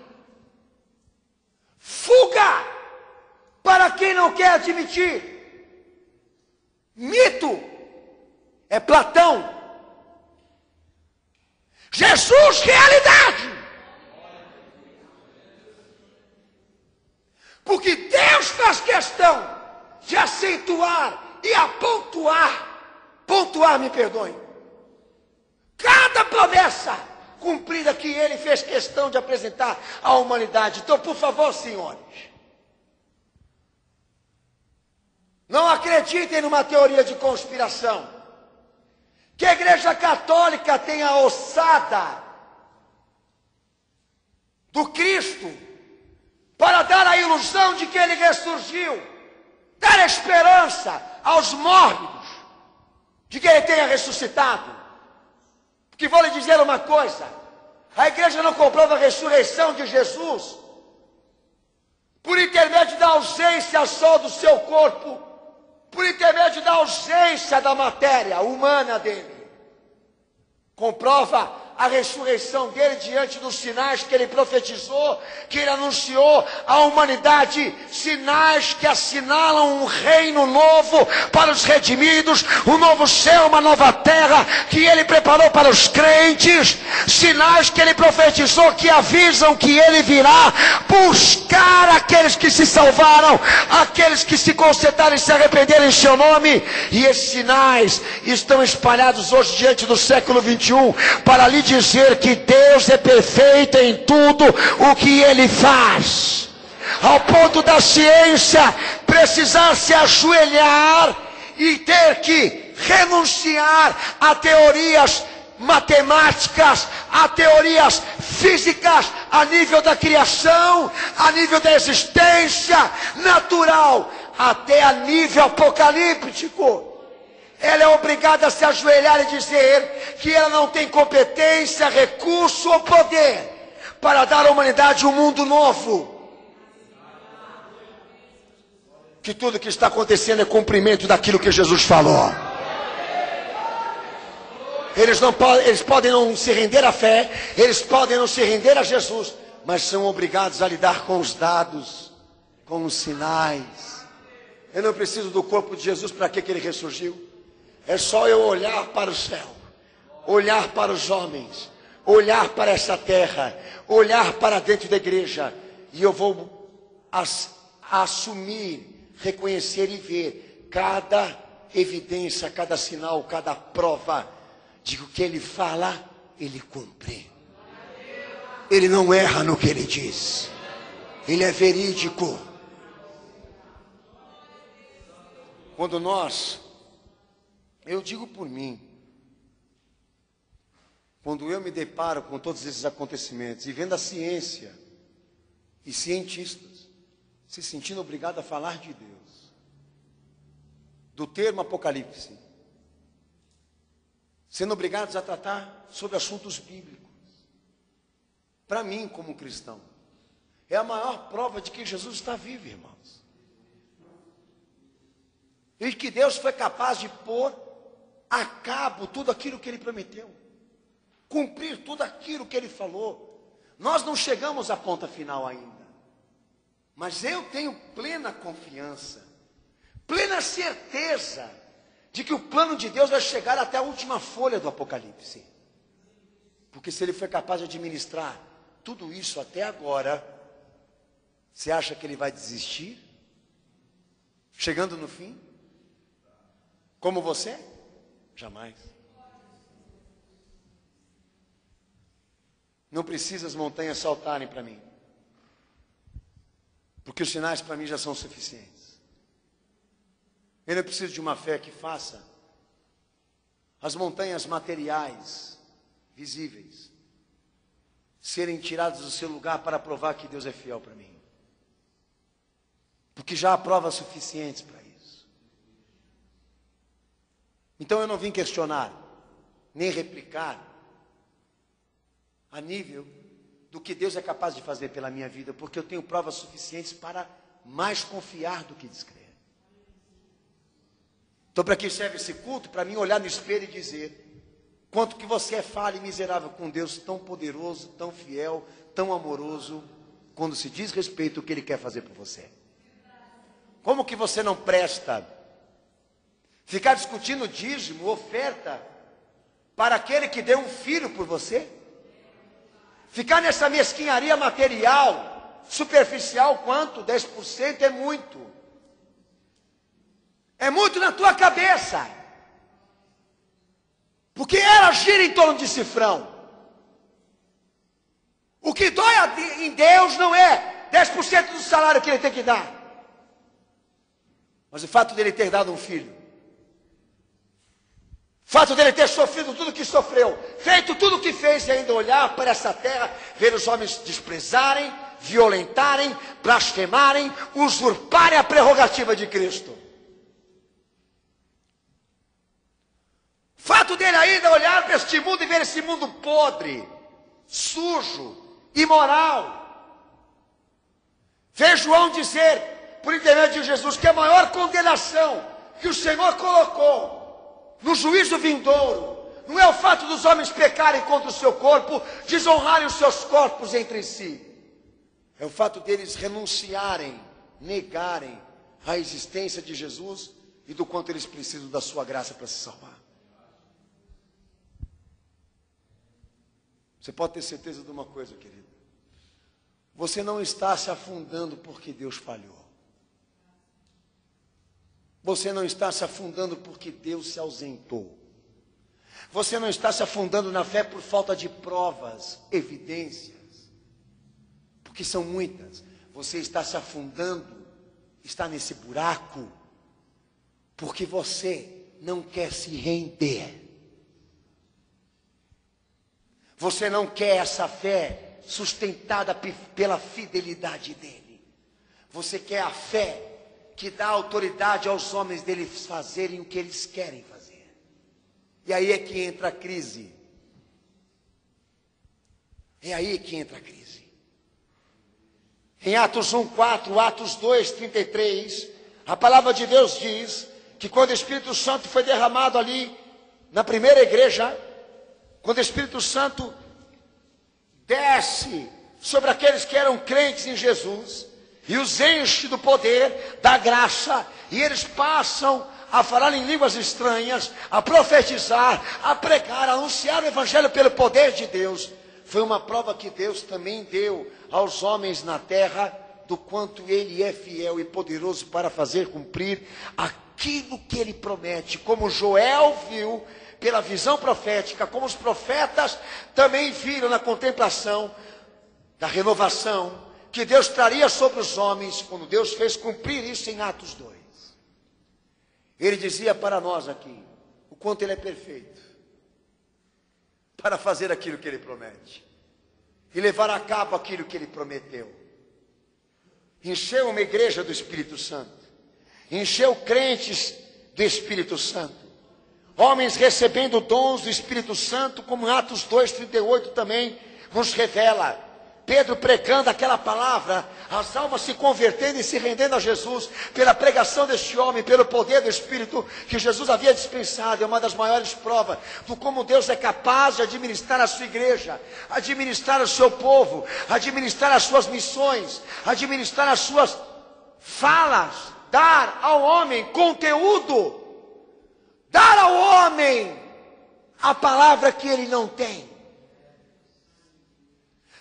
Fuga para quem não quer admitir. Mito é Platão. Jesus, realidade. Porque Deus faz questão de acentuar e pontuar, me perdoe, cada promessa cumprida que Ele fez questão de apresentar à humanidade. Então, por favor, senhores, não acreditem numa teoria de conspiração, que a Igreja Católica tenha a ossada do Cristo para dar a ilusão de que Ele ressurgiu, dar esperança aos mórbidos de que Ele tenha ressuscitado. Porque vou lhe dizer uma coisa, a igreja não comprova a ressurreição de Jesus por intermédio da ausência só do seu corpo, por intermédio da ausência da matéria humana dele. Comprova a ressurreição dele diante dos sinais que ele profetizou, que ele anunciou à humanidade, sinais que assinalam um reino novo para os redimidos, um novo céu, uma nova terra que ele preparou para os crentes, sinais que ele profetizou que avisam que ele virá buscar aqueles que se salvaram, aqueles que se consertaram e se arrependeram em seu nome. E esses sinais estão espalhados hoje diante do século 21 para lhe dizer que Deus é perfeito em tudo o que Ele faz, ao ponto da ciência precisar se ajoelhar e ter que renunciar a teorias matemáticas, a teorias físicas, a nível da criação, a nível da existência natural, até a nível apocalíptico. Ela é obrigada a se ajoelhar e dizer que ela não tem competência, recurso ou poder para dar à humanidade um mundo novo. Que tudo que está acontecendo é cumprimento daquilo que Jesus falou. Eles podem não se render à fé, eles podem não se render a Jesus, mas são obrigados a lidar com os dados, com os sinais. Eu não preciso do corpo de Jesus. Para que ele ressurgiu? É só eu olhar para o céu, olhar para os homens, olhar para essa terra, olhar para dentro da igreja, e eu vou assumir, reconhecer e ver cada evidência, cada sinal, cada prova de que o que ele fala, ele cumpre. Ele não erra no que ele diz. Ele é verídico. Quando eu digo por mim, quando eu me deparo com todos esses acontecimentos e vendo a ciência e cientistas se sentindo obrigados a falar de Deus, do termo Apocalipse, sendo obrigados a tratar sobre assuntos bíblicos, para mim como cristão, é a maior prova de que Jesus está vivo, irmãos. E que Deus foi capaz de pôr a cabo tudo aquilo que Ele prometeu, cumprir tudo aquilo que Ele falou. Nós não chegamos à ponta final ainda, mas eu tenho plena confiança, plena certeza de que o plano de Deus vai chegar até a última folha do Apocalipse. Porque se Ele foi capaz de administrar tudo isso até agora, você acha que Ele vai desistir? Chegando no fim? Como você? Jamais. Não precisa as montanhas saltarem para mim, porque os sinais para mim já são suficientes. Eu não preciso de uma fé que faça as montanhas materiais, visíveis, serem tiradas do seu lugar para provar que Deus é fiel para mim, porque já há provas suficientes para isso. Então eu não vim questionar, nem replicar a nível do que Deus é capaz de fazer pela minha vida, porque eu tenho provas suficientes para mais confiar do que descrer. Então, para que serve esse culto? Para mim olhar no espelho e dizer quanto que você é falho e miserável com Deus tão poderoso, tão fiel, tão amoroso, quando se diz respeito ao que Ele quer fazer por você. Como que você não presta? Ficar discutindo dízimo, oferta, para aquele que deu um filho por você? Ficar nessa mesquinharia material, superficial, quanto? 10% é muito. É muito na tua cabeça. Porque ela gira em torno de cifrão. O que dói em Deus não é 10% do salário que Ele tem que dar. Mas o fato dele ter dado um filho. O fato dele ter sofrido tudo que sofreu. Feito tudo o que fez e ainda olhar para essa terra. Ver os homens desprezarem, violentarem, blasfemarem, usurparem a prerrogativa de Cristo. O fato dele ainda olhar para este mundo e ver esse mundo podre, sujo, imoral. Ver João dizer, por intermédio de Jesus, que a maior condenação que o Senhor colocou no juízo vindouro não é o fato dos homens pecarem contra o seu corpo, desonrarem os seus corpos entre si. É o fato deles renunciarem, negarem a existência de Jesus e do quanto eles precisam da sua graça para se salvar. Você pode ter certeza de uma coisa, querido. Você não está se afundando porque Deus falhou. Você não está se afundando porque Deus se ausentou. Você não está se afundando na fé por falta de provas, evidências. Porque são muitas. Você está se afundando, está nesse buraco, porque você não quer se render. Você não quer essa fé sustentada pela fidelidade dele. Você quer a fé que dá autoridade aos homens deles fazerem o que eles querem fazer. E aí é que entra a crise. É aí que entra a crise. Em Atos 1:4, Atos 2:33, a palavra de Deus diz que quando o Espírito Santo foi derramado ali na primeira igreja, quando o Espírito Santo desce sobre aqueles que eram crentes em Jesus e os enche do poder, da graça, e eles passam a falar em línguas estranhas, a profetizar, a pregar, a anunciar o Evangelho pelo poder de Deus. Foi uma prova que Deus também deu aos homens na terra do quanto Ele é fiel e poderoso para fazer cumprir aquilo que Ele promete, como Joel viu pela visão profética, como os profetas também viram na contemplação da renovação que Deus traria sobre os homens, quando Deus fez cumprir isso em Atos 2. Ele dizia para nós aqui, o quanto Ele é perfeito, para fazer aquilo que Ele promete, e levar a cabo aquilo que Ele prometeu. Encheu uma igreja do Espírito Santo, encheu crentes do Espírito Santo, homens recebendo dons do Espírito Santo, como Atos 2:38 também nos revela. Pedro pregando aquela palavra, as almas se convertendo e se rendendo a Jesus, pela pregação deste homem, pelo poder do Espírito que Jesus havia dispensado. É uma das maiores provas do como Deus é capaz de administrar a sua igreja, administrar o seu povo, administrar as suas missões, administrar as suas falas, dar ao homem conteúdo, dar ao homem a palavra que ele não tem.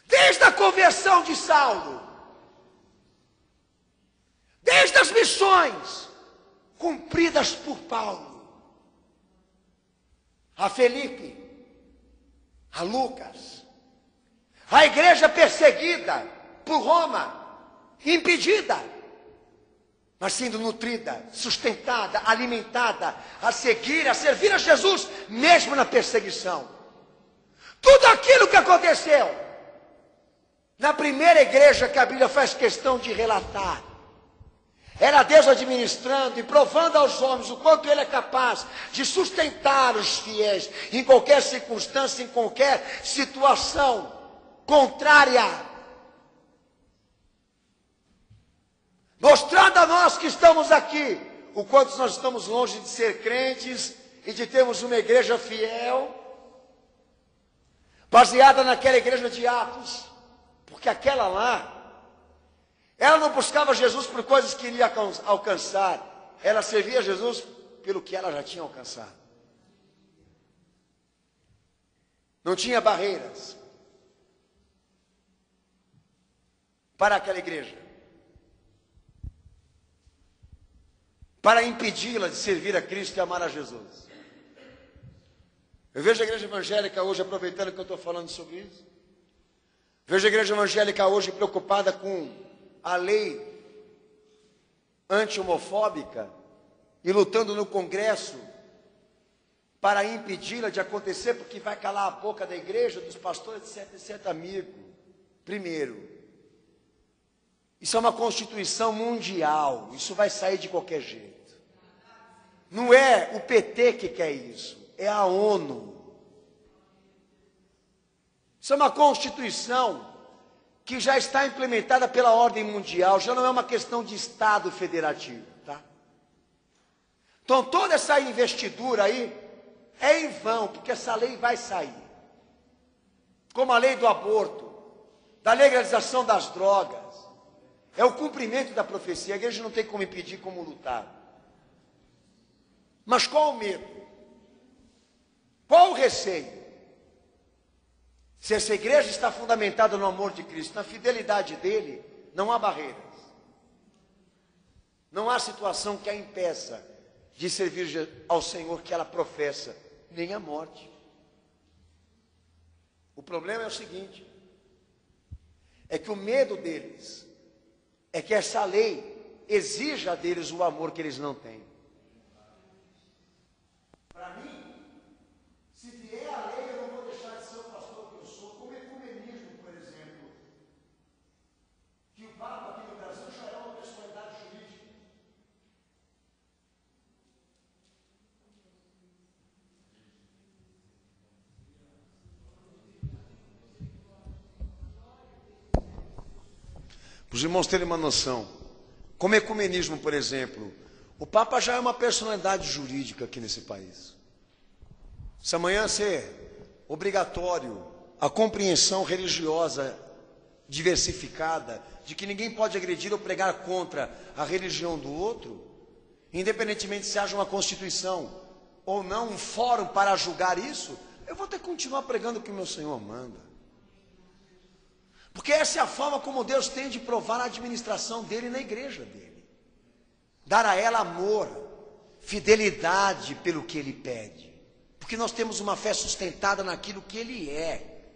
Desde a conversão de Saulo, desde as missões cumpridas por Paulo, a Felipe, a Lucas, a igreja perseguida por Roma, impedida, mas sendo nutrida, sustentada, alimentada, a seguir, a servir a Jesus, mesmo na perseguição. Tudo aquilo que aconteceu na primeira igreja que a Bíblia faz questão de relatar, era Deus administrando e provando aos homens o quanto Ele é capaz de sustentar os fiéis em qualquer circunstância, em qualquer situação contrária. Mostrando a nós que estamos aqui, o quanto nós estamos longe de ser crentes e de termos uma igreja fiel, baseada naquela igreja de Atos. Porque aquela lá Ela não buscava Jesus por coisas que iria alcançar. Ela servia a Jesus pelo que ela já tinha alcançado. Não tinha barreiras para aquela igreja, para impedi-la de servir a Cristo e amar a Jesus. Eu vejo a igreja evangélica hoje, aproveitando que eu estou falando sobre isso, vejo a igreja evangélica hoje preocupada com a lei anti-homofóbica e lutando no Congresso para impedi-la de acontecer, porque vai calar a boca da igreja, dos pastores, etc, etc. Amigo, primeiro, isso é uma constituição mundial, isso vai sair de qualquer jeito. Não é o PT que quer isso, é a ONU. Isso é uma constituição que já está implementada pela ordem mundial, já não é uma questão de Estado federativo, tá? Então toda essa investidura aí é em vão, porque essa lei vai sair. Como a lei do aborto, da legalização das drogas, é o cumprimento da profecia. A igreja não tem como impedir, como lutar. Mas qual o medo? Qual o receio? Se essa igreja está fundamentada no amor de Cristo, na fidelidade dele, não há barreiras. Não há situação que a impeça de servir ao Senhor que ela professa, nem a morte. O problema é o seguinte, é que o medo deles é que essa lei exija deles o amor que eles não têm. Para mim, se vier a lei, eu não vou deixar de ser o pastor que eu sou, como ecumenismo, por exemplo, que o Papa aqui no Brasil já é uma personalidade jurídica. Os irmãos terem uma noção, como ecumenismo, por exemplo, o Papa já é uma personalidade jurídica aqui nesse país. Se amanhã ser obrigatório a compreensão religiosa diversificada, de que ninguém pode agredir ou pregar contra a religião do outro, independentemente se haja uma constituição ou não, um fórum para julgar isso, eu vou ter que continuar pregando o que o meu Senhor manda. Porque essa é a forma como Deus tem de provar a administração dele na igreja dele. Dar a ela amor, fidelidade pelo que ele pede. Porque nós temos uma fé sustentada naquilo que ele é.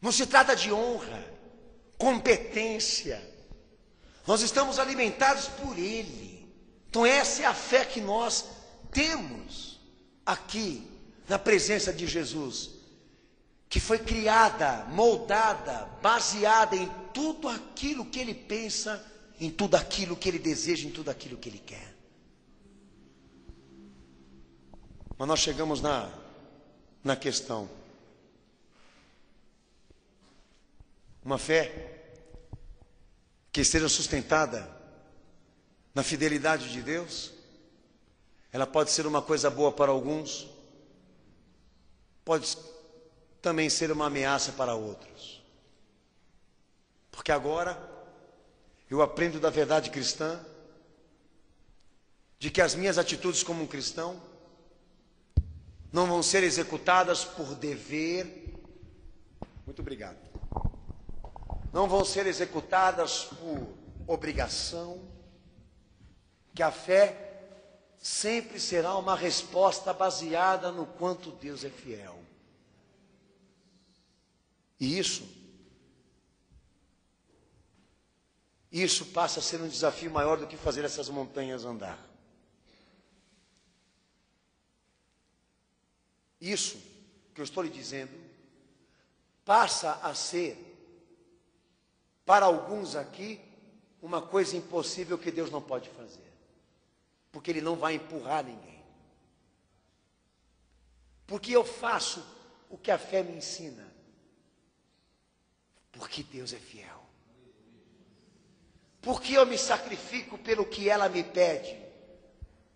Não se trata de honra, competência. Nós estamos alimentados por ele. Então essa é a fé que nós temos aqui na presença de Jesus, que foi criada, moldada, baseada em tudo aquilo que ele pensa, em tudo aquilo que ele deseja, em tudo aquilo que ele quer. Mas nós chegamos na questão. Uma fé que esteja sustentada na fidelidade de Deus, ela pode ser uma coisa boa para alguns, pode também ser uma ameaça para outros. Porque agora eu aprendo da verdade cristã, de que as minhas atitudes como um cristão não vão ser executadas por dever. Muito obrigado. Não vão ser executadas por obrigação, que a fé sempre será uma resposta baseada no quanto Deus é fiel. E isso passa a ser um desafio maior do que fazer essas montanhas andar. Isso que eu estou lhe dizendo passa a ser, para alguns aqui, uma coisa impossível que Deus não pode fazer. Porque Ele não vai empurrar ninguém. Porque eu faço o que a fé me ensina. Porque Deus é fiel. Porque eu me sacrifico pelo que ela me pede.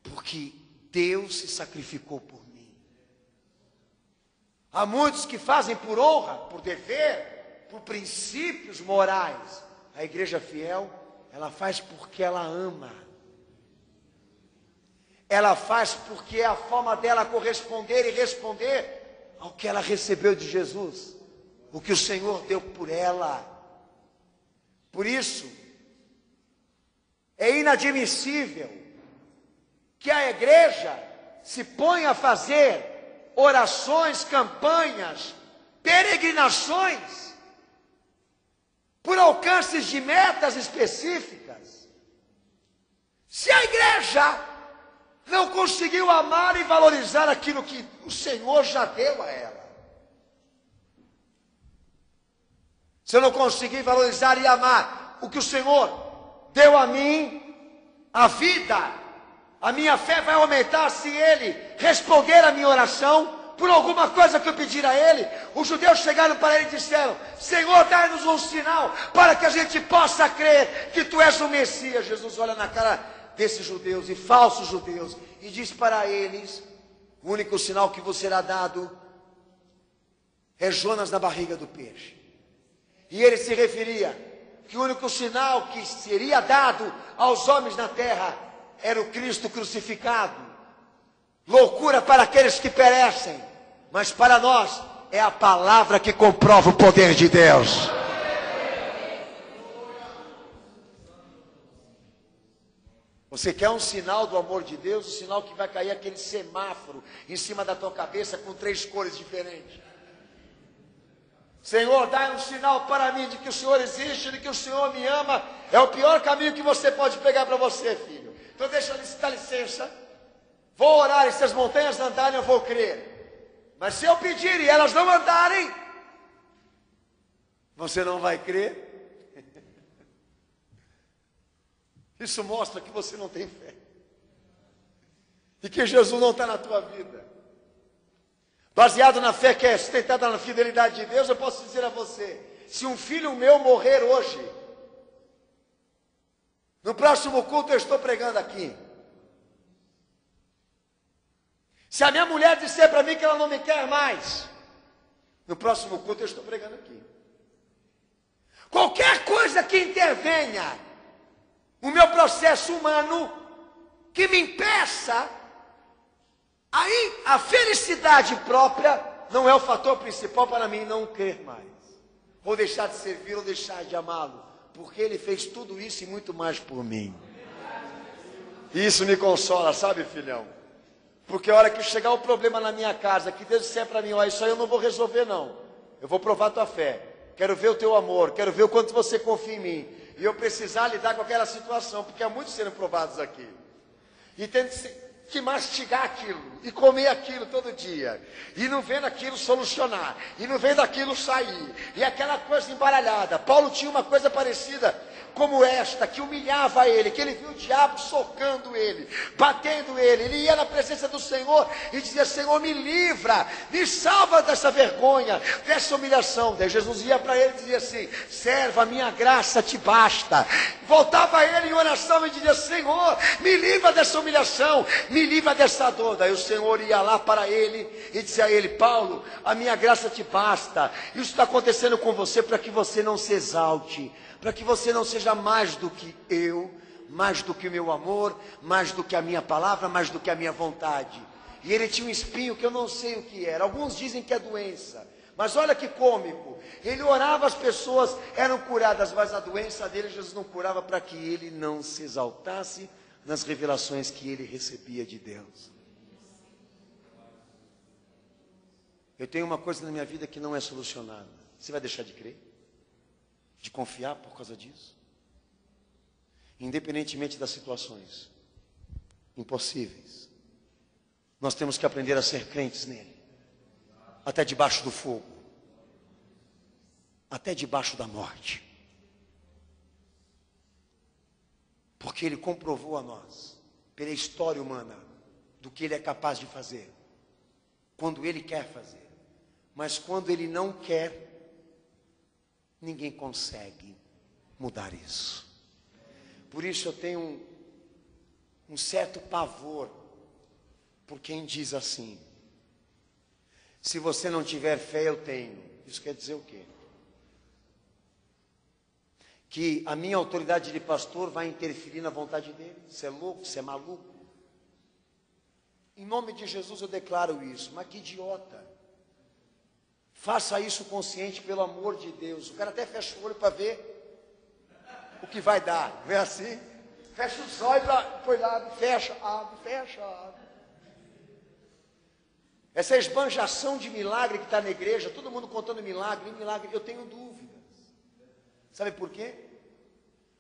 Porque Deus se sacrificou por mim. Há muitos que fazem por honra, por dever, por princípios morais. a igreja fiel, ela faz porque ela ama. Ela faz porque é a forma dela corresponder e responder ao que ela recebeu de Jesus, o que o Senhor deu por ela. Por isso, é inadmissível que a igreja se ponha a fazer orações, campanhas, peregrinações, por alcances de metas específicas, se a igreja não conseguiu amar e valorizar aquilo que o Senhor já deu a ela. Se eu não conseguir valorizar e amar o que o Senhor deu a mim, a vida, a minha fé vai aumentar se Ele responder a minha oração por alguma coisa que eu pedir a Ele. Os judeus chegaram para Ele e disseram: Senhor, dá-nos um sinal para que a gente possa crer que Tu és o Messias. Jesus olha na cara desses judeus e falsos judeus e diz para eles: o único sinal que vos será dado é Jonas na barriga do peixe. E ele se referia que o único sinal que seria dado aos homens na terra era o Cristo crucificado. Loucura para aqueles que perecem, mas para nós é a palavra que comprova o poder de Deus. Você quer um sinal do amor de Deus? O sinal que vai cair aquele semáforo em cima da tua cabeça com 3 cores diferentes. Senhor, dá um sinal para mim de que o Senhor existe, de que o Senhor me ama. É o pior caminho que você pode pegar para você, filho. Então deixa eu dar licença. Vou orar e se as montanhas andarem, eu vou crer. Mas se eu pedir e elas não andarem, você não vai crer. Isso mostra que você não tem fé. E que Jesus não está na tua vida. Baseado na fé que é sustentada na fidelidade de Deus, eu posso dizer a você: se um filho meu morrer hoje, no próximo culto eu estou pregando aqui. Se a minha mulher disser para mim que ela não me quer mais, no próximo culto eu estou pregando aqui. Qualquer coisa que intervenha no meu processo humano, que me impeça, aí a felicidade própria não é o fator principal para mim não crer mais. Ou deixar de servir, ou deixar de amá-lo, porque Ele fez tudo isso e muito mais por mim. E isso me consola, sabe, filhão? Porque a hora que chegar o problema na minha casa, que Deus disser para mim: ó, isso aí eu não vou resolver não, eu vou provar a tua fé, quero ver o teu amor, quero ver o quanto você confia em mim, e eu precisar lidar com aquela situação, porque há muitos sendo provados aqui, e tem que mastigar aquilo, e comer aquilo todo dia, e não vendo aquilo solucionar, e não vendo aquilo sair, e aquela coisa embaralhada. Paulo tinha uma coisa parecida como esta, que humilhava ele, que ele viu o diabo socando ele, batendo ele. Ele ia na presença do Senhor e dizia: Senhor, me livra, me salva dessa vergonha, dessa humilhação. Daí Jesus ia para ele e dizia assim: servo, a minha graça te basta. Voltava ele em oração e dizia: Senhor, me livra dessa humilhação, me livra dessa dor. Daí o Senhor ia lá para ele e dizia a ele: Paulo, a minha graça te basta. Isso está acontecendo com você para que você não se exalte, para que você não seja mais do que eu, mais do que o meu amor, mais do que a minha palavra, mais do que a minha vontade. E ele tinha um espinho que eu não sei o que era. Alguns dizem que é doença, mas olha que cômico. Ele orava, as pessoas eram curadas, mas a doença dele Jesus não curava para que ele não se exaltasse nas revelações que ele recebia de Deus. Eu tenho uma coisa na minha vida que não é solucionada. Você vai deixar de crer? De confiar por causa disso? Independentemente das situações impossíveis, nós temos que aprender a ser crentes nele, até debaixo do fogo, até debaixo da morte, porque ele comprovou a nós, pela história humana, do que ele é capaz de fazer, quando ele quer fazer. Mas quando ele não quer, ninguém consegue mudar isso. Por isso eu tenho um certo pavor por quem diz assim: se você não tiver fé, eu tenho. Isso quer dizer o quê? que a minha autoridade de pastor vai interferir na vontade dele? Você é louco? Você é maluco? Em nome de Jesus eu declaro isso. Mas que idiota. Faça isso consciente, pelo amor de Deus. O cara até fecha o olho para ver o que vai dar. Não é assim? Fecha os olhos, põe lá, fecha, abre, fecha, abre. Essa esbanjação de milagre que está na igreja, todo mundo contando milagre, eu tenho dúvidas. Sabe por quê?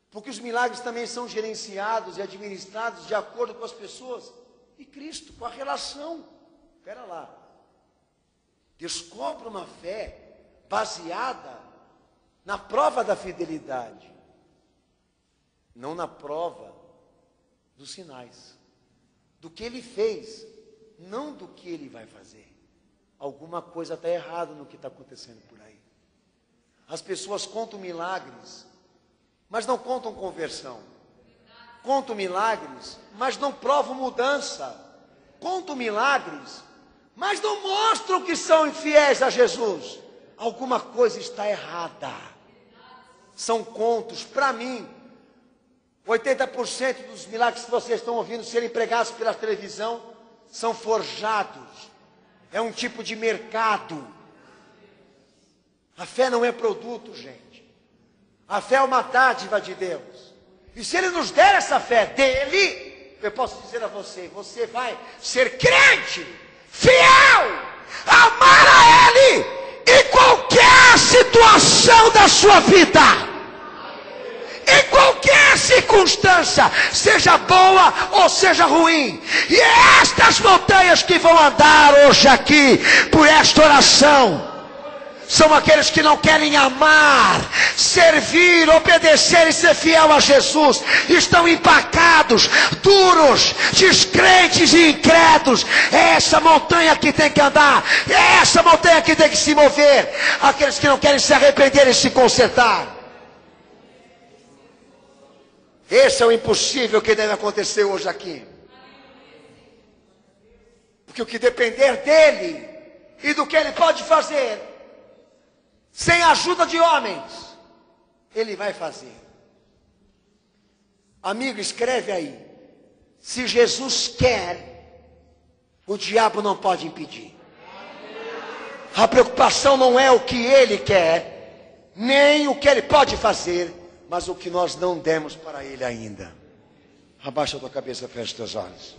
Porque os milagres também são gerenciados e administrados de acordo com as pessoas e Cristo, com a relação. Espera lá. Deus cobra uma fé baseada na prova da fidelidade, não na prova dos sinais, do que Ele fez, não do que Ele vai fazer. Alguma coisa está errada no que está acontecendo por aí. As pessoas contam milagres, mas não contam conversão. Contam milagres, mas não provam mudança. Contam milagres, mas não mostram que são infiéis a Jesus. Alguma coisa está errada. São contos. Para mim, 80% dos milagres que vocês estão ouvindo serem pregados pela televisão são forjados. É um tipo de mercado. A fé não é produto, gente. A fé é uma dádiva de Deus. E se Ele nos der essa fé dEle, eu posso dizer a você, você vai ser crente, fiel, amar a Ele em qualquer situação da sua vida, em qualquer circunstância, seja boa ou seja ruim. E é estas montanhas que vão andar hoje aqui por esta oração são aqueles que não querem amar, servir, obedecer e ser fiel a Jesus. Estão empacados, duros, descrentes e incrédulos. É essa montanha que tem que andar, é essa montanha que tem que se mover. Aqueles que não querem se arrepender e se consertar. Esse é o impossível que deve acontecer hoje aqui. Porque o que depender dele e do que ele pode fazer, sem a ajuda de homens, Ele vai fazer. Amigo, escreve aí. Se Jesus quer, o diabo não pode impedir. A preocupação não é o que Ele quer, nem o que Ele pode fazer, mas o que nós não demos para Ele ainda. Abaixa a tua cabeça, fecha os teus olhos.